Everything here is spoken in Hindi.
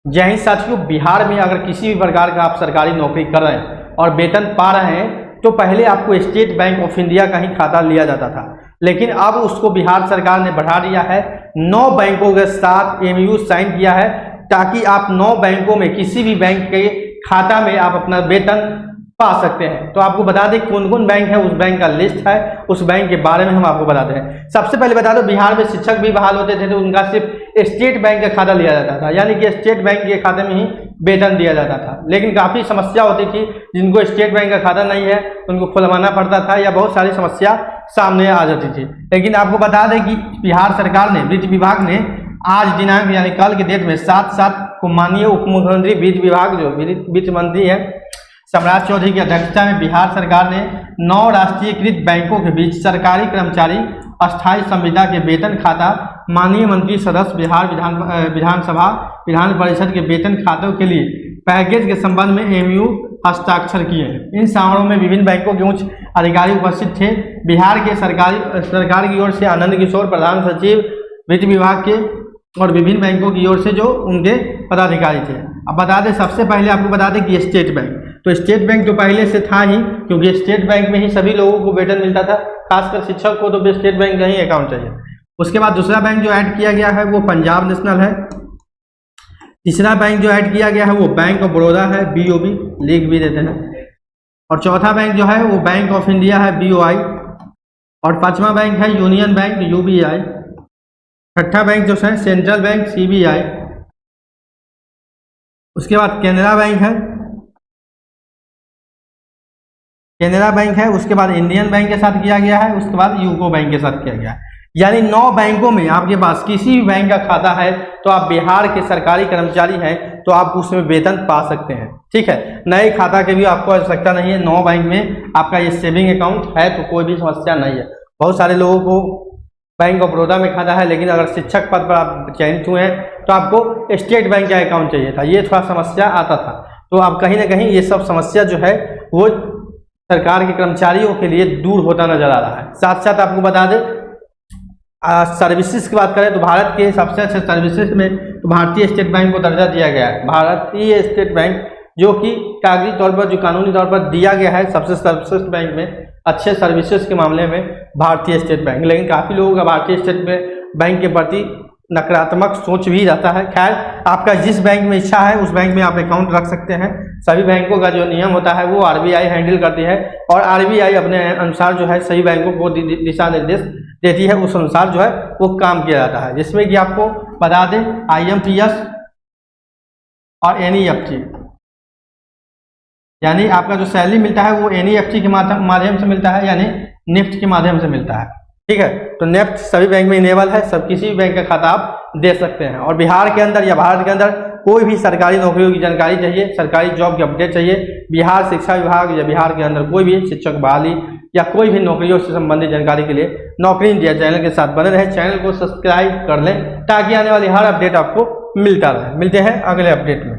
जय हिंद साथियों, बिहार में अगर किसी भी प्रकार का आप सरकारी नौकरी कर रहे हैं और वेतन पा रहे हैं तो पहले आपको स्टेट बैंक ऑफ इंडिया का ही खाता लिया जाता था, लेकिन अब उसको बिहार सरकार ने बढ़ा दिया है। 9 बैंकों के साथ MOU साइन किया है ताकि आप 9 बैंकों में किसी भी बैंक के खाता में आप अपना वेतन पा सकते हैं। तो आपको बता दें कौन कौन बैंक है, उस बैंक का लिस्ट है, उस बैंक के बारे में हम आपको बताते हैं। सबसे पहले बता दो, बिहार में शिक्षक भी बहाल होते थे तो उनका सिर्फ स्टेट बैंक का खाता लिया जाता था, यानी कि स्टेट बैंक के खाते में ही वेतन दिया जाता था। लेकिन काफ़ी समस्या होती थी, जिनको स्टेट बैंक का खाता नहीं है उनको खुलवाना पड़ता था या बहुत सारी समस्या सामने आ जाती थी। लेकिन आपको बता दें कि बिहार सरकार ने, वित्त विभाग ने आज दिनांक यानी कल के डेट में 7/7 को माननीय उप मुख्यमंत्री वित्त विभाग जो वित्त मंत्री है सम्राट चौधरी की अध्यक्षता में बिहार सरकार ने 9 राष्ट्रीयकृत बैंकों के बीच सरकारी कर्मचारी अस्थायी संविदा के वेतन खाता, माननीय मंत्री सदस्य बिहार विधान परिषद के वेतन खातों के लिए पैकेज के संबंध में MOU हस्ताक्षर किए हैं। इन समारोह में विभिन्न बैंकों के उच्च अधिकारी उपस्थित थे। बिहार के सरकार की ओर से आनंद किशोर, प्रधान सचिव वित्त विभाग के, और विभिन्न बैंकों की ओर से जो उनके पदाधिकारी थे। अब बता दें, सबसे पहले आपको बता दें कि स्टेट बैंक, तो स्टेट बैंक तो पहले से था ही, क्योंकि स्टेट बैंक में ही सभी लोगों को वेतन मिलता था, खासकर शिक्षक को तो स्टेट बैंक का ही अकाउंट चाहिए। उसके बाद दूसरा बैंक जो ऐड किया गया है वो पंजाब नेशनल है। तीसरा बैंक जो ऐड किया गया है वो बैंक ऑफ बड़ौदा है, BOB लिख भी देते हैं। और चौथा बैंक जो है वो बैंक ऑफ इंडिया है, BOI। और पांचवा बैंक है यूनियन बैंक, UBI। छठा बैंक जो है सेंट्रल बैंक, CBI। उसके बाद केनरा बैंक है, उसके बाद इंडियन बैंक के साथ किया गया है, उसके बाद यूको बैंक के साथ किया गया है। यानी 9 बैंकों में आपके पास किसी भी बैंक का खाता है तो आप बिहार के सरकारी कर्मचारी हैं तो आप उसमें वेतन पा सकते हैं। ठीक है, नए खाता की भी आपको आवश्यकता नहीं है। 9 बैंक में आपका ये सेविंग अकाउंट है तो कोई भी समस्या नहीं है। बहुत सारे लोगों को बैंक ऑफ बड़ौदा में खाता है, लेकिन अगर शिक्षक पद पर आप चयनित हुए हैं तो आपको स्टेट बैंक का अकाउंट चाहिए था, ये थोड़ा समस्या आता था। तो अब कहीं ना कहीं ये सब समस्या जो है वो सरकार के कर्मचारियों के लिए दूर होता नजर आ रहा है। साथ साथ आपको बता दें, सर्विसेज की बात करें तो भारत के सबसे अच्छे सर्विसेज में तो भारतीय स्टेट बैंक को दर्जा दिया गया है। भारतीय स्टेट बैंक जो कि कागजी तौर पर, जो कानूनी तौर पर दिया गया है सबसे सर्वश्रेष्ठ बैंक में, अच्छे सर्विसेज के मामले में भारतीय स्टेट बैंक। लेकिन काफ़ी लोगों का भारतीय स्टेट बैंक के प्रति नकारात्मक सोच भी रहता है। खैर, आपका जिस बैंक में इच्छा है उस बैंक में आप अकाउंट रख सकते हैं। सभी बैंकों का जो नियम होता है वो RBI हैंडल करती है, और RBI अपने अनुसार जो है सही बैंकों को दिशा निर्देश देती है, उस अनुसार जो है वो काम किया जाता है। जिसमें कि आपको बता दें IMPS और NEFT, यानी आपका जो सैलरी मिलता है वो NEFT के माध्यम से मिलता है, यानी निफ्ट के माध्यम से मिलता है। ठीक है, तो नेफ्ट सभी बैंक में इनेबल है, सब किसी भी बैंक का खाता आप दे सकते हैं। और बिहार के अंदर या भारत के अंदर कोई भी सरकारी नौकरियों की जानकारी चाहिए, सरकारी जॉब की अपडेट चाहिए, बिहार शिक्षा विभाग या बिहार के अंदर कोई भी शिक्षक बहाली या कोई भी नौकरियों से संबंधित जानकारी के लिए नौकरी इंडिया चैनल के साथ बने रहे। चैनल को सब्सक्राइब कर लें ताकि आने वाली हर अपडेट आपको मिलता रहे। मिलते हैं अगले अपडेट में।